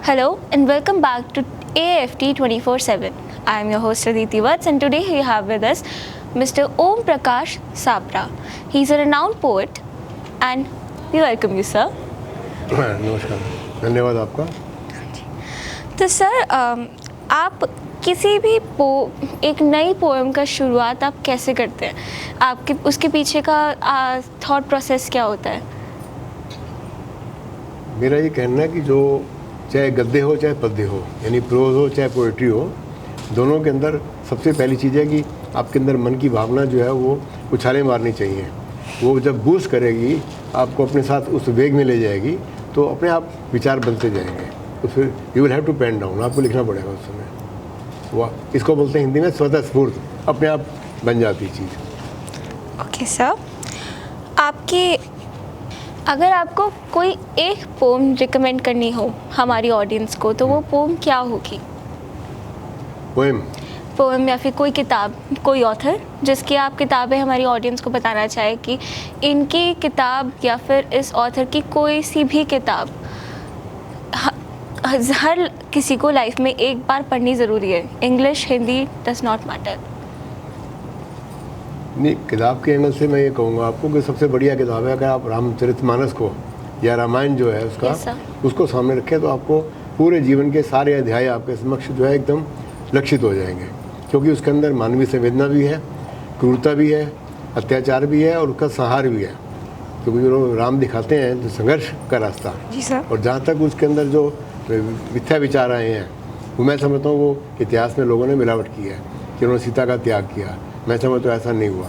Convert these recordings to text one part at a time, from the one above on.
Hello and welcome back to AFT 24/7. I am your host Aditi Vats and today we have with us Mr. Om Prakash Sabra. He is a renowned poet and we welcome you, sir. नमस्कार, धन्यवाद आपका। तो sir आप किसी भी एक नई poem का शुरुआत आप कैसे करते हैं? आपके उसके पीछे का थॉट प्रोसेस क्या होता है? मेरा ये कहना है कि जो चाहे गद्य हो चाहे पद्य हो, यानी प्रोज हो चाहे पोएट्री हो, दोनों के अंदर सबसे पहली चीज़ है कि आपके अंदर मन की भावना जो है वो उछालें मारनी चाहिए। वो जब बूस्ट करेगी, आपको अपने साथ उस वेग में ले जाएगी, तो अपने आप विचार बनते जाएंगे। तो फिर you will have to pen down, आपको लिखना पड़ेगा उस समय। वाह, इसको बोलते हैं हिंदी में स्वतः स्फूर्त, अपने आप बन जाती चीज़। ओके सर, अगर आपको कोई एक पोम रिकमेंड करनी हो हमारी ऑडियंस को, तो वो पोम क्या होगी? पोएम या फिर कोई किताब, कोई ऑथर जिसकी आप किताबें हमारी ऑडियंस को बताना चाहे कि इनकी किताब या फिर इस ऑथर की कोई सी भी किताब हर किसी को लाइफ में एक बार पढ़नी ज़रूरी है। English, Hindi, does not matter. नहीं, किताब के एंगल से मैं ये कहूँगा आपको कि सबसे बढ़िया किताब है, अगर आप रामचरितमानस को या रामायण जो है उसको सामने रखें तो आपको पूरे जीवन के सारे अध्याय आपके समक्ष जो है एकदम लक्षित हो जाएंगे, क्योंकि उसके अंदर मानवीय संवेदना भी है, क्रूरता भी है, अत्याचार भी है और उसका संहार भी है। क्योंकि जो राम दिखाते हैं जो संघर्ष का रास्ता, जी सर, और जहाँ तक उसके अंदर जो मिथ्या विचार आए हैं, वो मैं समझता हूँ वो इतिहास में लोगों ने मिलावट की है कि उन्होंने सीता का त्याग किया। मैं समझता हूँ ऐसा नहीं हुआ,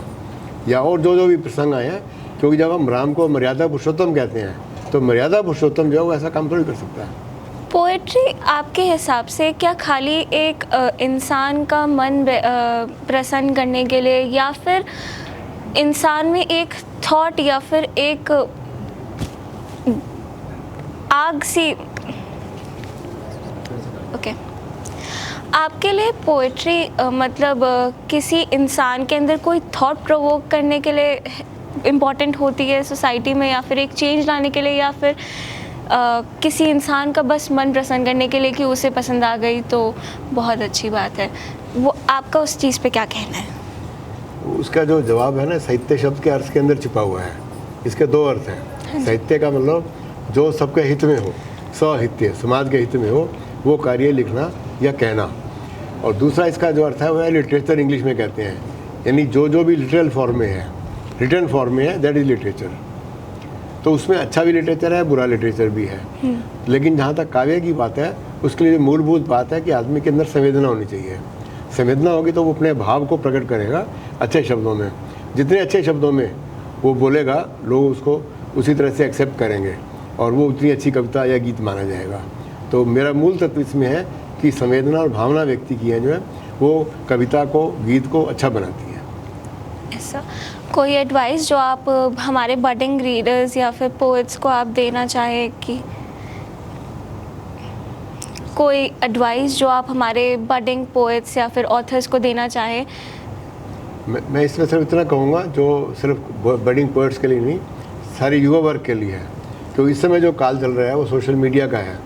या और जो भी प्रसंग आए हैं, क्योंकि जब हम राम को मर्यादा पुरुषोत्तम कहते हैं तो मर्यादा पुरुषोत्तम जो है वो ऐसा काम थोड़ी कर सकता है। पोएट्री आपके हिसाब से क्या खाली एक इंसान का मन प्रसन्न करने के लिए, या फिर इंसान में एक थॉट या फिर एक आग सी, ओके, आपके लिए पोएट्री मतलब किसी इंसान के अंदर कोई थॉट प्रोवोक करने के लिए इम्पॉर्टेंट होती है सोसाइटी में, या फिर एक चेंज लाने के लिए, या फिर किसी इंसान का बस मन प्रसन्न करने के लिए कि उसे पसंद आ गई तो बहुत अच्छी बात है? वो आपका उस चीज़ पे क्या कहना है? उसका जो जवाब है ना, साहित्य शब्द के अर्थ के अंदर छिपा हुआ है। इसके दो अर्थ हैं। साहित्य का मतलब जो सबके हित में हो, स्वहित्य, समाज के हित में हो, वो कार्य लिखना या कहना। और दूसरा इसका जो अर्थ है वो है लिटरेचर, इंग्लिश में कहते हैं, यानी जो भी लिटरल फॉर्म में है, रिटन फॉर्म में है, दैट इज़ लिटरेचर। तो उसमें अच्छा भी लिटरेचर है, बुरा लिटरेचर भी है। लेकिन जहाँ तक काव्य की बात है, उसके लिए मूलभूत बात है कि आदमी के अंदर संवेदना होनी चाहिए। संवेदना होगी तो वो अपने भाव को प्रकट करेगा अच्छे शब्दों में। जितने अच्छे शब्दों में वो बोलेगा, लोग उसको उसी तरह से एक्सेप्ट करेंगे और वो उतनी अच्छी कविता या गीत माना जाएगा। तो मेरा मूल तत्व इसमें है कि संवेदना और भावना व्यक्ति की है जो है वो कविता को, गीत को अच्छा बनाती है। ऐसा कोई एडवाइस जो आप हमारे बडिंग रीडर्स या फिर पोएट्स को आप देना चाहें, कि कोई एडवाइस जो आप हमारे बडिंग पोएट्स या फिर ऑथर्स को देना चाहें? मैं इसमें सिर्फ इतना कहूँगा, जो सिर्फ बडिंग पोएट्स के लिए नहीं, सारे युवा वर्ग के लिए है। क्योंकि इस समय जो काल चल रहा है वो सोशल मीडिया का है,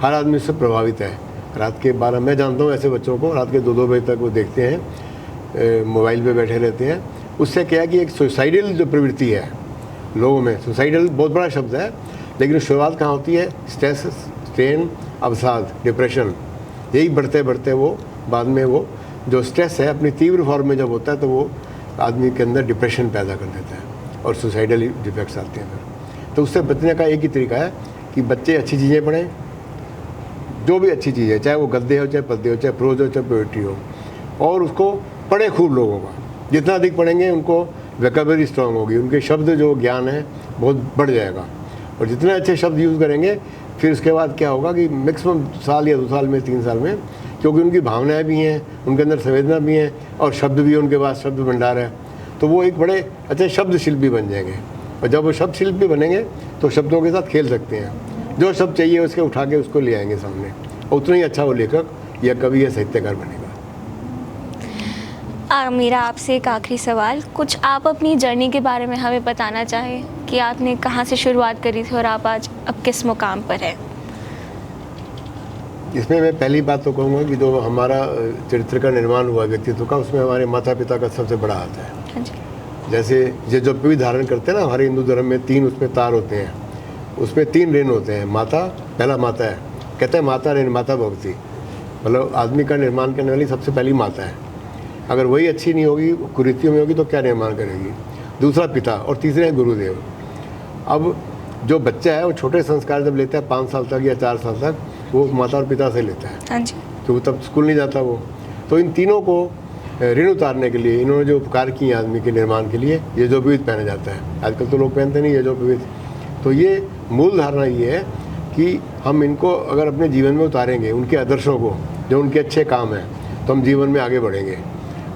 हर आदमी इससे प्रभावित है। रात के 12, मैं जानता हूँ ऐसे बच्चों को, रात के 2-2 बजे तक वो देखते हैं, मोबाइल पे बैठे रहते हैं। उससे क्या है कि एक सुसाइडल जो प्रवृत्ति है लोगों में, सुसाइडल बहुत बड़ा शब्द है, लेकिन शुरुआत कहाँ होती है? स्ट्रेस, स्ट्रेन, अवसाद, डिप्रेशन, यही बढ़ते बढ़ते वो बाद में वो जो स्ट्रेस है अपनी तीव्र फॉर्म में जब होता है तो वो आदमी के अंदर डिप्रेशन पैदा कर देता है और सुसाइडल डिफेक्ट्स आते हैं फिर। तो उससे बचने का एक ही तरीका है कि बच्चे अच्छी चीज़ें पढ़ें, जो भी अच्छी चीज़ है, चाहे वो गद्य हो, चाहे पद्य हो, चाहे प्रोज हो, चाहे पोएट्री हो, और उसको पढ़े खूब लोगों का। जितना अधिक पढ़ेंगे उनको वोकैबुलरी स्ट्रांग होगी, उनके शब्द जो ज्ञान है बहुत बढ़ जाएगा। और जितने अच्छे शब्द यूज़ करेंगे फिर उसके बाद क्या होगा कि मैक्सिमम साल या 2 साल में, 3 साल में, क्योंकि उनकी भावनाएं भी हैं, उनके अंदर संवेदना भी है और शब्द भी उनके पास शब्द भंडार है, तो वो एक बड़े अच्छे शब्द शिल्पी बन जाएंगे। और जब वो शब्द शिल्पी बनेंगे तो शब्दों के साथ खेल सकते हैं, जो शब्द चाहिए उसके उठा के उसको ले आएंगे सामने, और उतना ही अच्छा वो लेखक या कवि या साहित्यकार बनेगा। मेरा आपसे एक आखिरी सवाल, कुछ आप अपनी जर्नी के बारे में हमें बताना चाहें कि आपने कहाँ से शुरुआत करी थी और आप आज अब किस मुकाम पर हैं? इसमें मैं पहली बात तो कहूँगा कि जो हमारा चरित्र का निर्माण हुआ व्यक्तित्व का, उसमें हमारे माता पिता का सबसे बड़ा हाथ है। हाँ जी। जैसे ये जो भी धारण करते हैं ना, हमारे हिंदू धर्म में 3 उसमें तार होते हैं, उसमें 3 रेन होते हैं। माता, पहला माता है, कहते हैं माता रेन माता भक्ति, मतलब आदमी का निर्माण करने वाली सबसे पहली माता है। अगर वही अच्छी नहीं होगी, कुरीतियों में होगी, तो क्या निर्माण करेगी। दूसरा पिता, और तीसरे हैं गुरुदेव। अब जो बच्चा है वो छोटे संस्कार जब लेता है 5 साल तक या 4 साल तक, वो माता और पिता से लेता है, हाँ जी। क्योंकि तब स्कूल नहीं जाता वो। तो इन तीनों को ऋण उतारने के लिए इन्होंने जो उपकार किए आदमी के निर्माण के लिए, ये जो पवित्र पहना जाता है। आजकल तो लोग पहनते नहीं ये जो पवित्र। तो ये मूल धारणा ये है कि हम इनको अगर अपने जीवन में उतारेंगे, उनके आदर्शों को, जो उनके अच्छे काम हैं, तो हम जीवन में आगे बढ़ेंगे।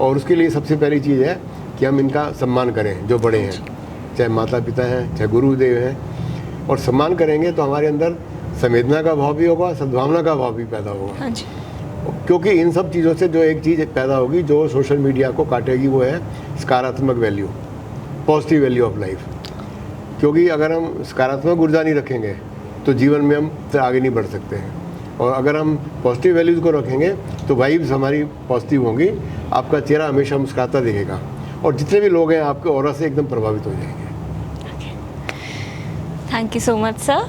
और उसके लिए सबसे पहली चीज़ है कि हम इनका सम्मान करें, जो बड़े हैं, चाहे माता पिता हैं, चाहे गुरुदेव हैं। और सम्मान करेंगे तो हमारे अंदर संवेदना का भाव भी होगा, सद्भावना का भाव भी पैदा होगा। हाँ जी। क्योंकि इन सब चीज़ों से जो एक चीज़ पैदा होगी जो सोशल मीडिया को काटेगी, वो है सकारात्मक value, positive value of life. क्योंकि अगर हम सकारात्मक ऊर्जा नहीं रखेंगे तो जीवन में हम आगे नहीं बढ़ सकते हैं। और अगर हम पॉजिटिव वैल्यूज़ को रखेंगे तो वाइब्स हमारी पॉजिटिव होंगी, आपका चेहरा हमेशा मुस्कुराता दिखेगा, और जितने भी लोग हैं आपके ऑरा से एकदम प्रभावित हो जाएंगे। Thank you so much sir.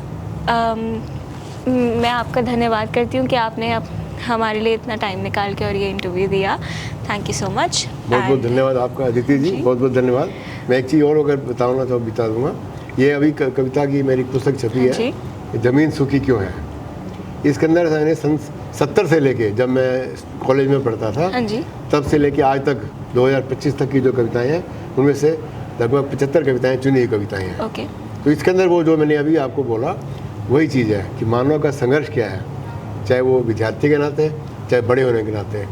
मैं आपका धन्यवाद करती हूँ कि आपने हमारे लिए इतना टाइम निकाल के और ये इंटरव्यू दिया। Thank you so much. बहुत बहुत धन्यवाद आपका अदिति जी, बहुत बहुत धन्यवाद। मैं एक चीज़ और अगर बताऊँगा तो बता दूँगा। ये अभी कविता की मेरी पुस्तक छपी है, ज़मीन सूखी क्यों है। इसके अंदर मैंने सन 70 से लेके, जब मैं कॉलेज में पढ़ता था, हाँ जी, तब से लेके आज तक 2025 तक की जो कविताएं हैं, उनमें से लगभग 75 कविताएं चुनी हुई कविताएं हैं। ओके। तो इसके अंदर वो जो मैंने अभी आपको बोला, वही चीज़ है कि मानव का संघर्ष क्या है, चाहे वो विद्यार्थी के नाते, चाहे बड़े होने के नाते।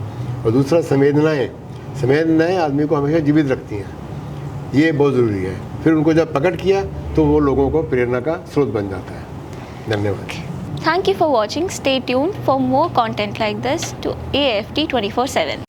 और दूसरा संवेदनाएँ आदमी को हमेशा जीवित रखती हैं, ये बहुत ज़रूरी है। फिर उनको जब प्रकट किया तो वो लोगों को प्रेरणा का स्रोत बन जाता है। धन्यवाद। Thank you for watching. Stay tuned for more content like this to AFT 24/7.